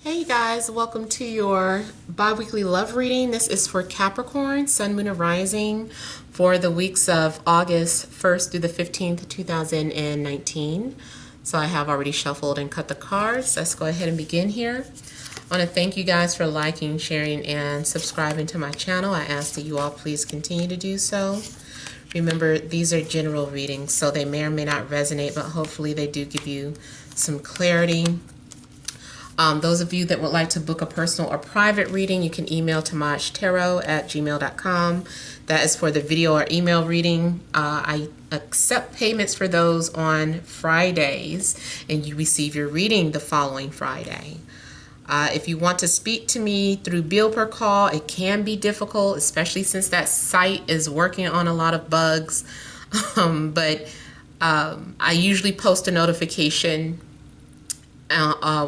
Hey guys, welcome to your bi-weekly love reading. This is for Capricorn, Sun, Moon, and Rising for the weeks of August 1st through the 15th, 2019. So I have already shuffled and cut the cards. Let's go ahead and begin here. I want to thank you guys for liking, sharing, and subscribing to my channel. I ask that you all please continue to do so. Remember, these are general readings, so they may or may not resonate, but hopefully they do give you some clarity. Those of you that would like to book a personal or private reading, you can email TemajTarot@gmail.com. That is for the video or email reading. I accept payments for those on Fridays, and you receive your reading the following Friday. If you want to speak to me through bill per call, it can be difficult, especially since that site is working on a lot of bugs. But I usually post a notification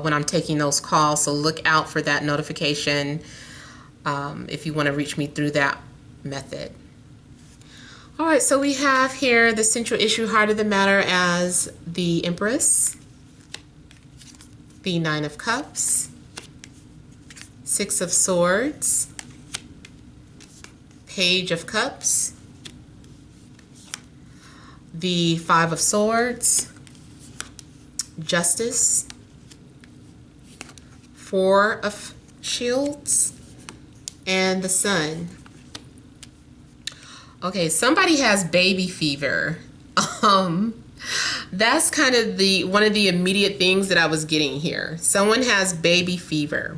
when I'm taking those calls, so look out for that notification if you want to reach me through that method. All right, so we have here the central issue, heart of the matter, as the Empress, the Nine of Cups, Six of Swords, Page of Cups, the Five of Swords, Justice, Four of Shields, and the Sun. Okay, somebody has baby fever. That's kind of one of the immediate things that I was getting here. Someone has baby fever.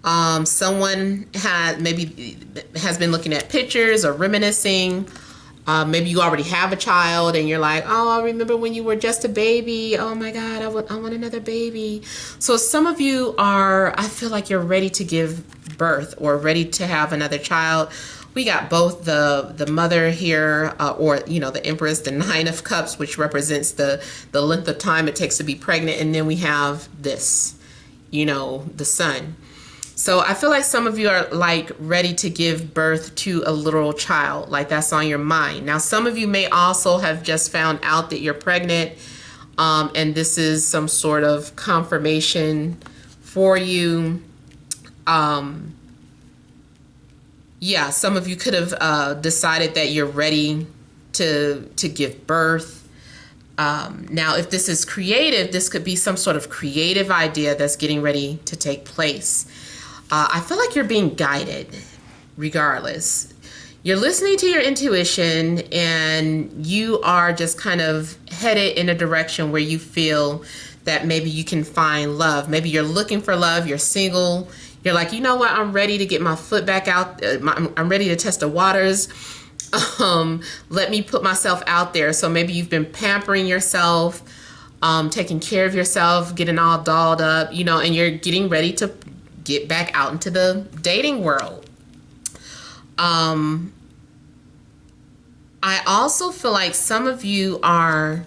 Someone has been looking at pictures or reminiscing. Maybe you already have a child and you're like, oh, I remember when you were just a baby. Oh my God, I want another baby. So some of you I feel like you're ready to give birth or ready to have another child. We got both the mother here, or, the Empress, the Nine of Cups, which represents the length of time it takes to be pregnant. And then we have this, the Sun. So I feel like some of you are like ready to give birth to a literal child, like that's on your mind. Now, some of you may also have just found out that you're pregnant, and this is some sort of confirmation for you. Yeah, some of you could have decided that you're ready to give birth. Now, if this is creative, this could be some sort of creative idea that's getting ready to take place. I feel like you're being guided regardless. You're listening to your intuition and you are just kind of headed in a direction where you feel that maybe you can find love. Maybe you're looking for love, you're single. You're like, you know what, I'm ready to get my foot back out. I'm ready to test the waters. Let me put myself out there. So maybe you've been pampering yourself, taking care of yourself, getting all dolled up, and you're getting ready to get back out into the dating world. I also feel like some of you are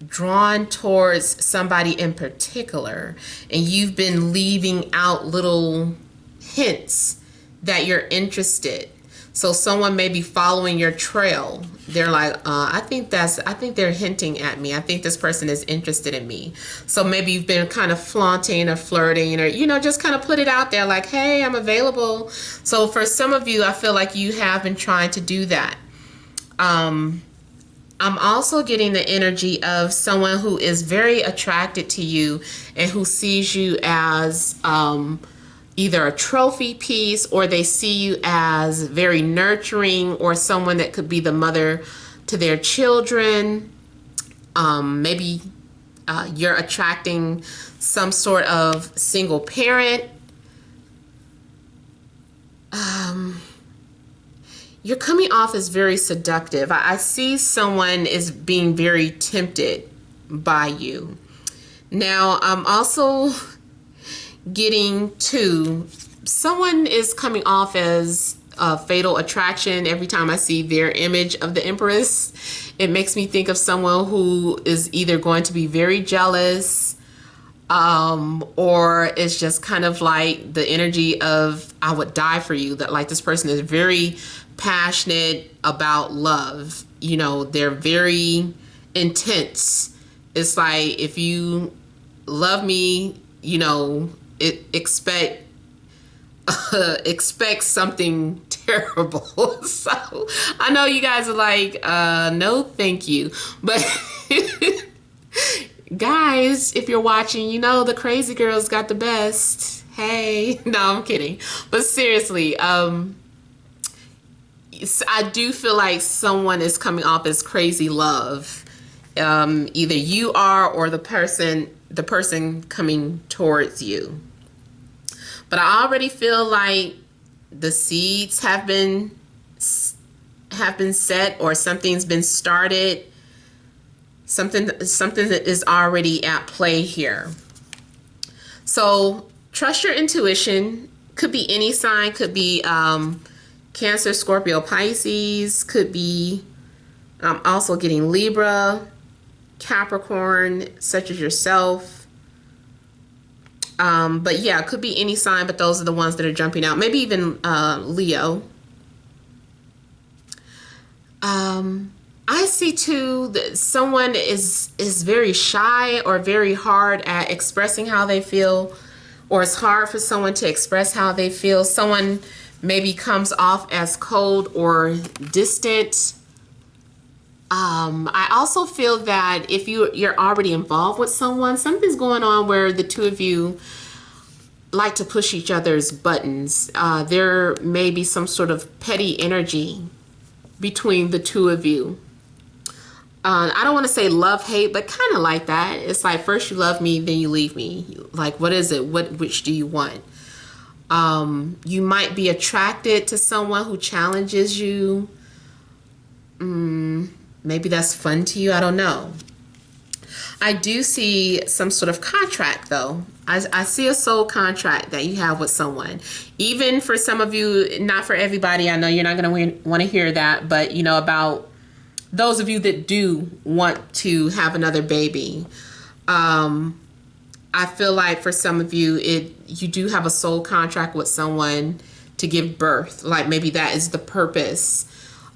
drawn towards somebody in particular, and you've been leaving out little hints that you're interested. So someone may be following your trail. They're like, I think they're hinting at me. I think this person is interested in me. So maybe you've been kind of flaunting or flirting or, just kind of put it out there like, hey, I'm available. So for some of you, I feel like you have been trying to do that. I'm also getting the energy of someone who is very attracted to you and who sees you as, either a trophy piece, or they see you as very nurturing, or someone that could be the mother to their children. Maybe you're attracting some sort of single parent. You're coming off as very seductive. I see someone is being very tempted by you. Now, I'm also getting to someone is coming off as a fatal attraction. Every time I see their image of the Empress, it makes me think of someone who is either going to be very jealous, or it's just kind of like the energy of I would die for you, that like this person is very passionate about love. They're very intense. It's like, if you love me, you know, expect expect something terrible. So I know you guys are like, no, thank you. But guys, if you're watching, you know the crazy girls got the best. Hey, no, I'm kidding. But seriously, I do feel like someone is coming off as crazy love. Either you are or the person coming towards you. But I already feel like the seeds have been set, or something's been started. Something that is already at play here. So trust your intuition. Could be any sign. Could be Cancer, Scorpio, Pisces. Could be also getting Libra, Capricorn, such as yourself. But yeah, it could be any sign, but those are the ones that are jumping out. Maybe even Leo. I see too that someone is very shy or very hard at expressing how they feel, or it's hard for someone to express how they feel. Someone maybe comes off as cold or distant. I also feel that if you're already involved with someone, something's going on where the two of you like to push each other's buttons. There may be some sort of petty energy between the two of you. I don't want to say love-hate, but kind of like that. It's like, first you love me, then you leave me. Like, what is it? Which do you want? You might be attracted to someone who challenges you. Maybe that's fun to you. I don't know. I do see some sort of contract, though. I see a soul contract that you have with someone. Even for some of you, not for everybody. I know you're not going to want to hear that. But, you know, about those of you that do want to have another baby. I feel like for some of you, you do have a soul contract with someone to give birth. Like maybe that is the purpose.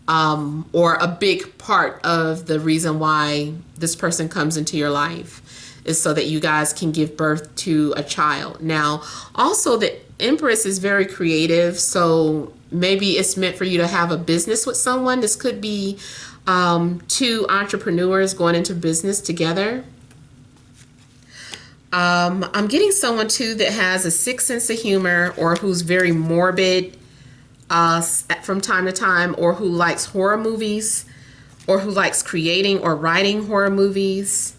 Or a big part of the reason why this person comes into your life is so that you guys can give birth to a child. Now, also the Empress is very creative, so maybe it's meant for you to have a business with someone. This could be two entrepreneurs going into business together. I'm getting someone too that has a sick sense of humor, or who's very morbid from time to time, or who likes horror movies, or who likes creating or writing horror movies.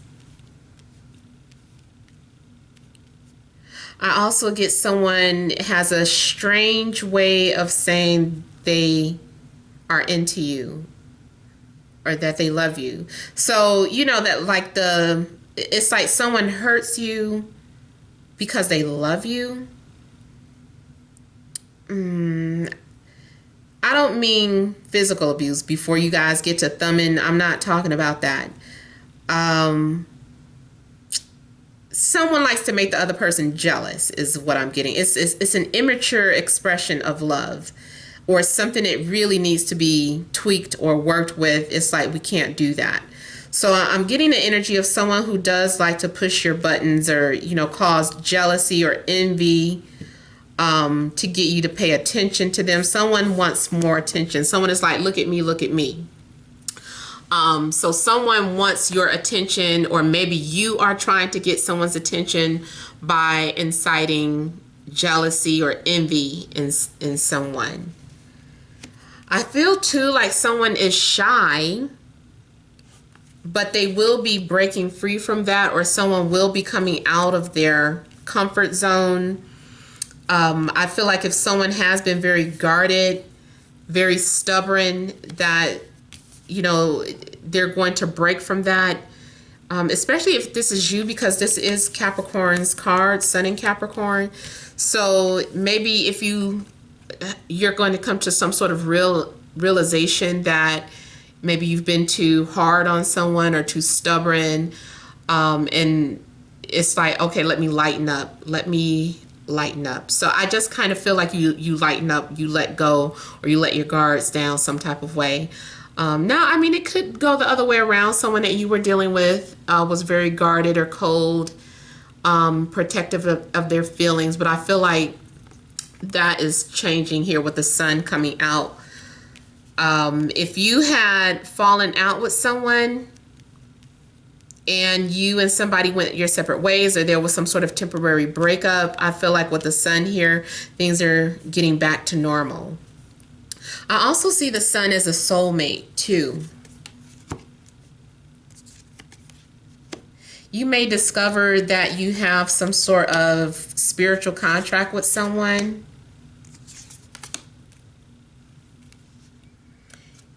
I also get someone has a strange way of saying they are into you or that they love you. So, you know, that like it's like someone hurts you because they love you. I don't mean physical abuse. Before you guys get to thumbing, I'm not talking about that. Someone likes to make the other person jealous is what I'm getting. It's an immature expression of love, or something that really needs to be tweaked or worked with. It's like, we can't do that. So I'm getting the energy of someone who does like to push your buttons, or, you know, cause jealousy or envy, to get you to pay attention to them. Someone wants more attention. Someone is like, look at me, look at me. So someone wants your attention, or maybe you are trying to get someone's attention by inciting jealousy or envy in someone. I feel too like someone is shy, but they will be breaking free from that, or someone will be coming out of their comfort zone. I feel like if someone has been very guarded, very stubborn, that, you know, they're going to break from that. Especially if this is you, because this is Capricorn's card, Sun in Capricorn. So maybe if you're going to come to some sort of realization that maybe you've been too hard on someone or too stubborn. And it's like, okay, let me lighten up. Let me lighten up. So I just kind of feel like you lighten up, you let go, or you let your guards down some type of way. Now, I mean, it could go the other way around. Someone that you were dealing with was very guarded or cold. protective of their feelings. But I feel like that is changing here with the sun coming out. If you had fallen out with someone and you and somebody went your separate ways, or there was some sort of temporary breakup, I feel like with the sun here, things are getting back to normal. I also see the sun as a soulmate too. You may discover that you have some sort of spiritual contract with someone.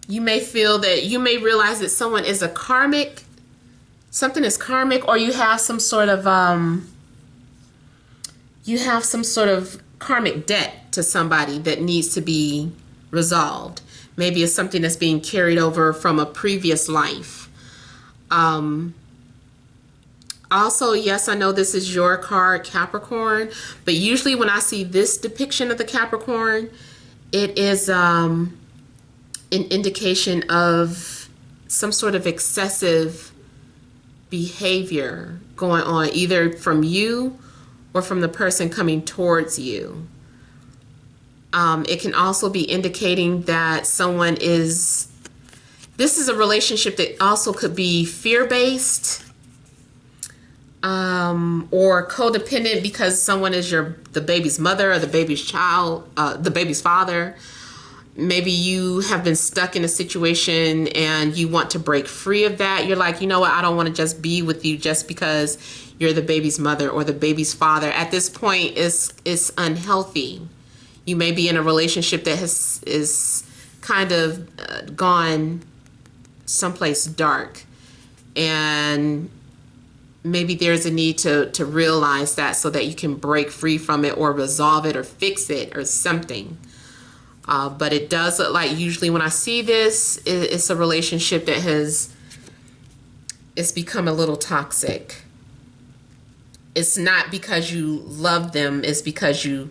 You may feel that you may realize that someone is a karmic, something is karmic, or you have some sort of karmic debt to somebody that needs to be resolved. Maybe it's something that's being carried over from a previous life. Also, yes, I know this is your card, Capricorn, but usually when I see this depiction of the Capricorn, it is an indication of some sort of excessive behavior going on, either from you or from the person coming towards you. It can also be indicating that someone is, this is a relationship that also could be fear-based, or codependent, because someone is the baby's mother or the baby's child, the baby's father. Maybe you have been stuck in a situation and you want to break free of that. You're like, you know what, I don't want to just be with you just because you're the baby's mother or the baby's father. At this point, it's unhealthy. You may be in a relationship that is kind of gone someplace dark, and maybe there's a need to realize that so that you can break free from it or resolve it or fix it or something. But it does look like usually when I see this, it's a relationship that it's become a little toxic. It's not because you love them, it's because you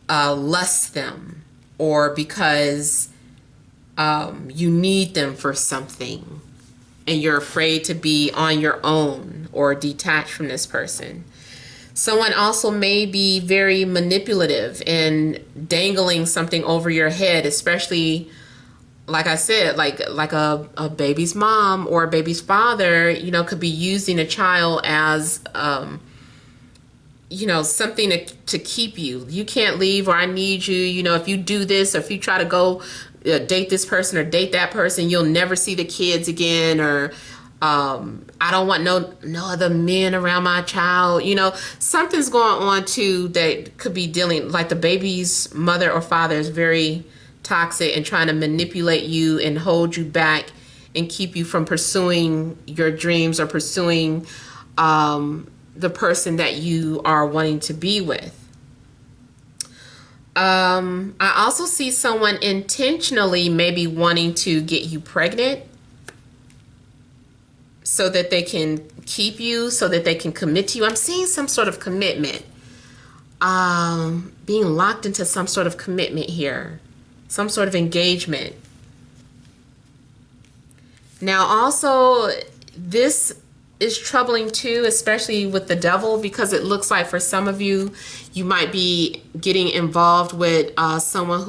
lust them, or because you need them for something and you're afraid to be on your own or detached from this person. Someone also may be very manipulative and dangling something over your head, especially, like I said, like a baby's mom or a baby's father, you know, could be using a child as, you know, something to keep you. You can't leave, or I need you. You know, if you do this, or if you try to go date this person or date that person, you'll never see the kids again, or I don't want no other men around my child. You know, something's going on too that could be dealing, like the baby's mother or father is very toxic and trying to manipulate you and hold you back and keep you from pursuing your dreams or pursuing the person that you are wanting to be with. I also see someone intentionally maybe wanting to get you pregnant so that they can keep you, so that they can commit to you. I'm seeing some sort of commitment, being locked into some sort of commitment here, some sort of engagement. Now also, this is troubling too, especially with the devil, because it looks like for some of you, you might be getting involved with someone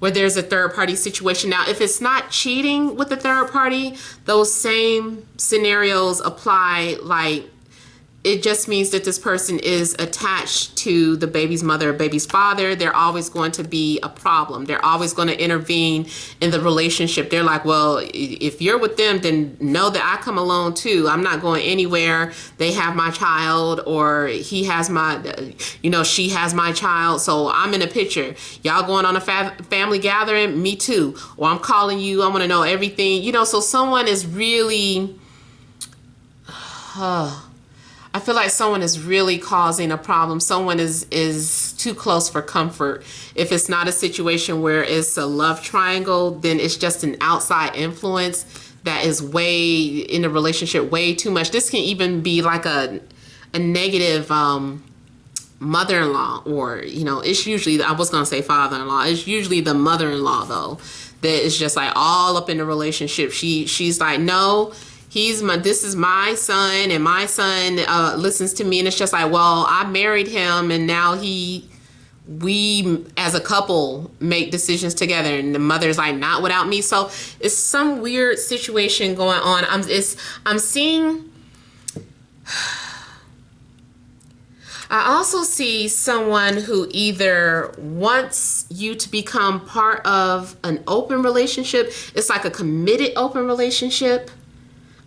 where there's a third party situation. Now, if it's not cheating with the third party, those same scenarios apply. Like, it just means that this person is attached to the baby's mother or baby's father. They're always going to be a problem. They're always going to intervene in the relationship. They're like, well, if you're with them, then know that I come along too. I'm not going anywhere. They have my child, or he has my, you know, she has my child. So I'm in a picture. Y'all going on a family gathering? Me too. Or I'm calling you. I want to know everything. You know, so someone is really, I feel like someone is really causing a problem. Someone is too close for comfort. If it's not a situation where it's a love triangle, then it's just an outside influence that is way in the relationship, way too much. This can even be like a negative mother-in-law, or, you know, it's usually, I was going to say father-in-law. It's usually the mother-in-law though, that is just like all up in the relationship. She's like, no, This is my son, and my son listens to me, and it's just like, well, I married him, and now we as a couple make decisions together, and the mother's like, not without me. So it's some weird situation going on. I'm seeing. I also see someone who either wants you to become part of an open relationship. It's like a committed open relationship.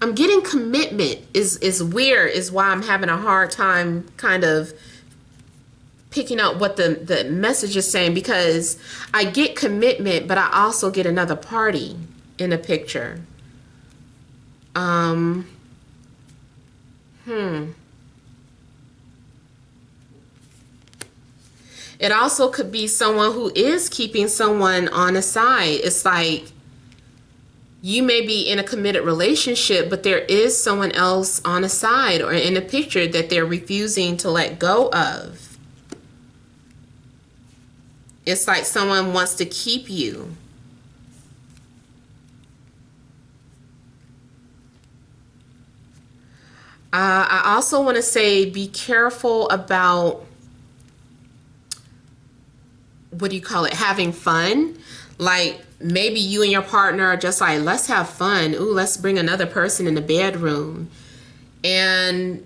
I'm getting commitment is weird, is why I'm having a hard time kind of picking up what the message is saying, because I get commitment, but I also get another party in the picture. It also could be someone who is keeping someone on the side. It's like you may be in a committed relationship, but there is someone else on the side or in the picture that they're refusing to let go of. It's like someone wants to keep you. I also want to say be careful about, what do you call it, having fun. Like maybe you and your partner are just like, let's have fun. Ooh, let's bring another person in the bedroom. And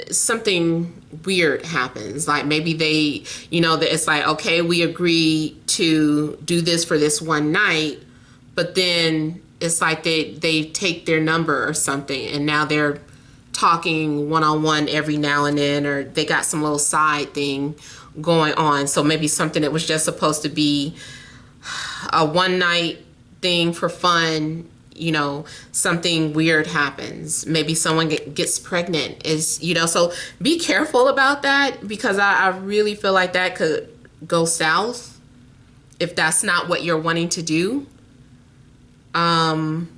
something weird happens. Like maybe they, it's like, okay, we agree to do this for this one night, but then it's like they take their number or something, and now they're talking one-on-one every now and then, or they got some little side thing going on. So maybe something that was just supposed to be a one night thing for fun, something weird happens. Maybe someone gets pregnant, so be careful about that, because I really feel like that could go south if that's not what you're wanting to do. I'm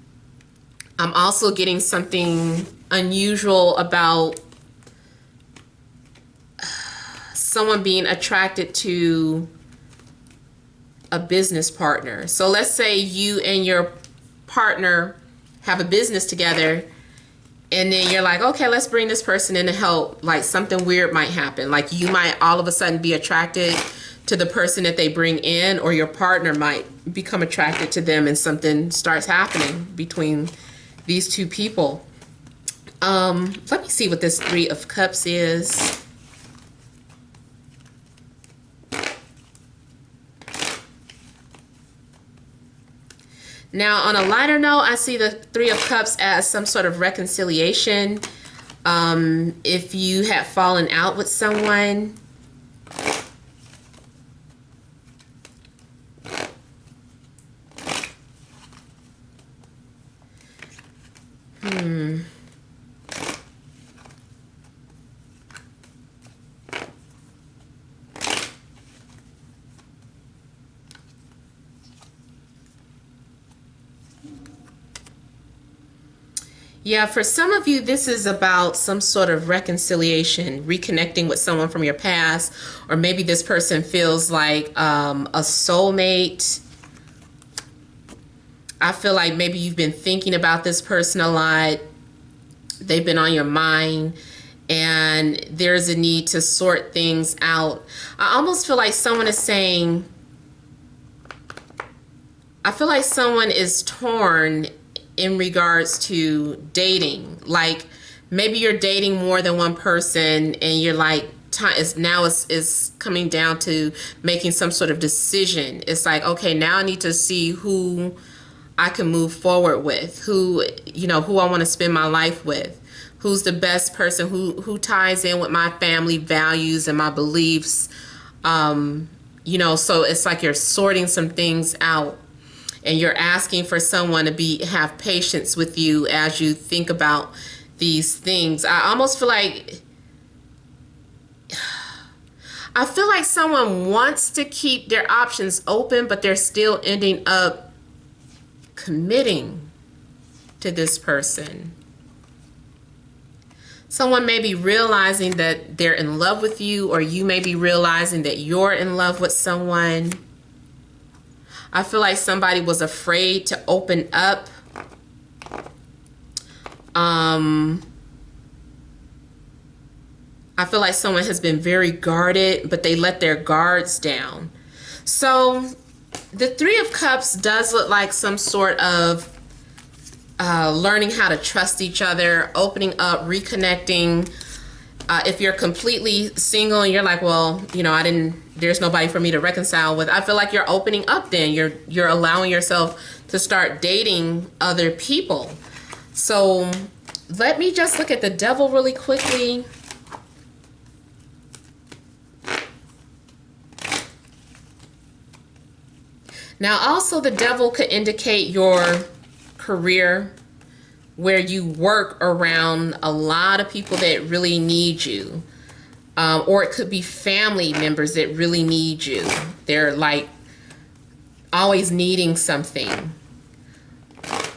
also getting something unusual about someone being attracted to a business partner. So let's say you and your partner have a business together, and then you're like, okay, let's bring this person in to help. Like something weird might happen. Like you might all of a sudden be attracted to the person that they bring in, or your partner might become attracted to them, and something starts happening between these two people. Let me see what this Three of Cups is. Now, on a lighter note, I see the Three of Cups as some sort of reconciliation. If you have fallen out with someone, yeah, for some of you, this is about some sort of reconciliation, reconnecting with someone from your past, or maybe this person feels like a soulmate. I feel like maybe you've been thinking about this person a lot. They've been on your mind, and there's a need to sort things out. I almost feel like someone is saying, I feel like someone is torn in regards to dating. Like maybe you're dating more than one person, and you're like, time is coming down to making some sort of decision. It's like, okay, now I need to see who I can move forward with, who I want to spend my life with, who's the best person, who ties in with my family values and my beliefs. So it's like you're sorting some things out. And you're asking for someone to have patience with you as you think about these things. I almost feel like, someone wants to keep their options open, but they're still ending up committing to this person. Someone may be realizing that they're in love with you, or you may be realizing that you're in love with someone. I feel like somebody was afraid to open up I feel like someone has been very guarded, but they let their guards down. So the Three of Cups does look like some sort of learning how to trust each other, opening up, reconnecting. If you're completely single and you're like, well, you know, there's nobody for me to reconcile with, I feel like you're opening up then. You're allowing yourself to start dating other people. So let me just look at the Devil really quickly. Now, also the Devil could indicate your career, where you work around a lot of people that really need you. Or it could be family members that really need you. They're like always needing something.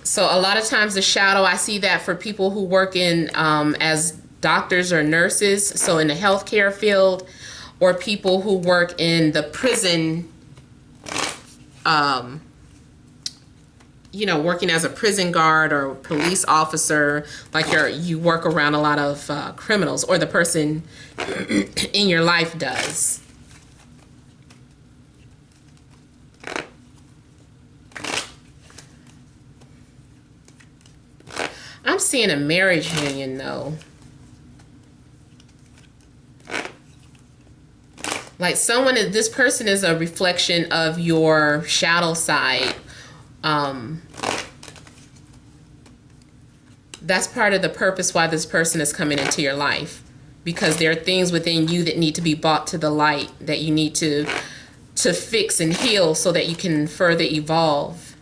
So a lot of times the shadow, I see that for people who work in as doctors or nurses, so in the healthcare field, or people who work in the prison, you know, working as a prison guard or police officer, like you work around a lot of criminals, or the person in your life does. I'm seeing a marriage union though. Like this person is a reflection of your shadow side. That's part of the purpose why this person is coming into your life, because there are things within you that need to be brought to the light, that you need to fix and heal so that you can further evolve.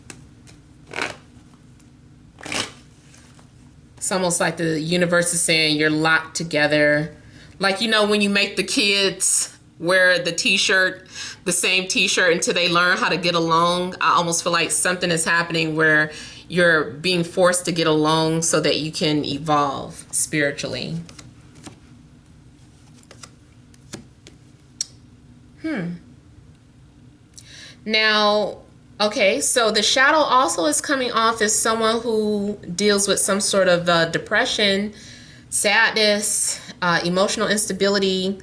It's almost like the universe is saying you're locked together. Like, you know, when you make the kids wear the t-shirt, the same t-shirt until they learn how to get along. I almost feel like something is happening where you're being forced to get along so that you can evolve spiritually. Now, okay, so the shadow also is coming off as someone who deals with some sort of depression, sadness, emotional instability.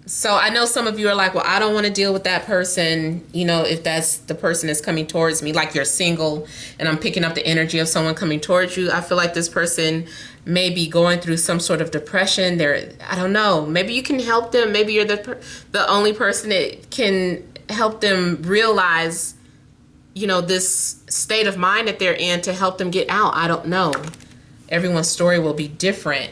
So I know some of you are like, well, I don't want to deal with that person, you know, if that's the person that's coming towards me, like you're single and I'm picking up the energy of someone coming towards you. I feel like this person may be going through some sort of depression. I don't know, maybe you can help them. Maybe you're the only person that can help them realize, you know, this state of mind that they're in, to help them get out. I don't know. Everyone's story will be different.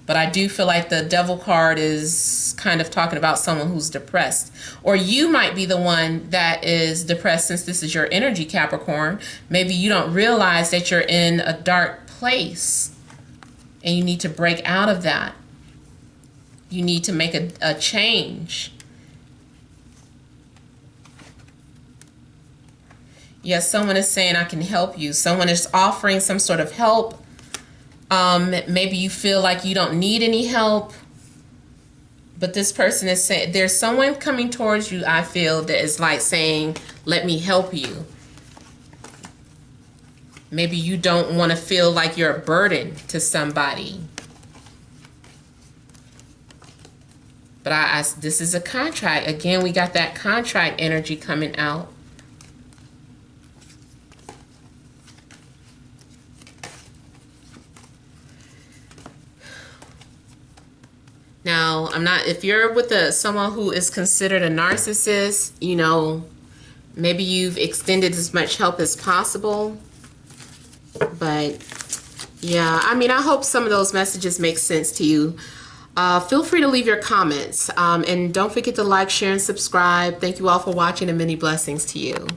But I do feel like the Devil card is kind of talking about someone who's depressed. Or you might be the one that is depressed, since this is your energy, Capricorn. Maybe you don't realize that you're in a dark place and you need to break out of that. You need to make a change. Yes, someone is saying, I can help you. Someone is offering some sort of help. Maybe you feel like you don't need any help, but this person is saying, there's someone coming towards you, I feel, that is like saying, let me help you. Maybe you don't want to feel like you're a burden to somebody. But this is a contract. Again, we got that contract energy coming out. Now, if you're with someone who is considered a narcissist, you know, maybe you've extended as much help as possible. But yeah, I mean, I hope some of those messages make sense to you. Feel free to leave your comments. And don't forget to like, share, and subscribe. Thank you all for watching, and many blessings to you.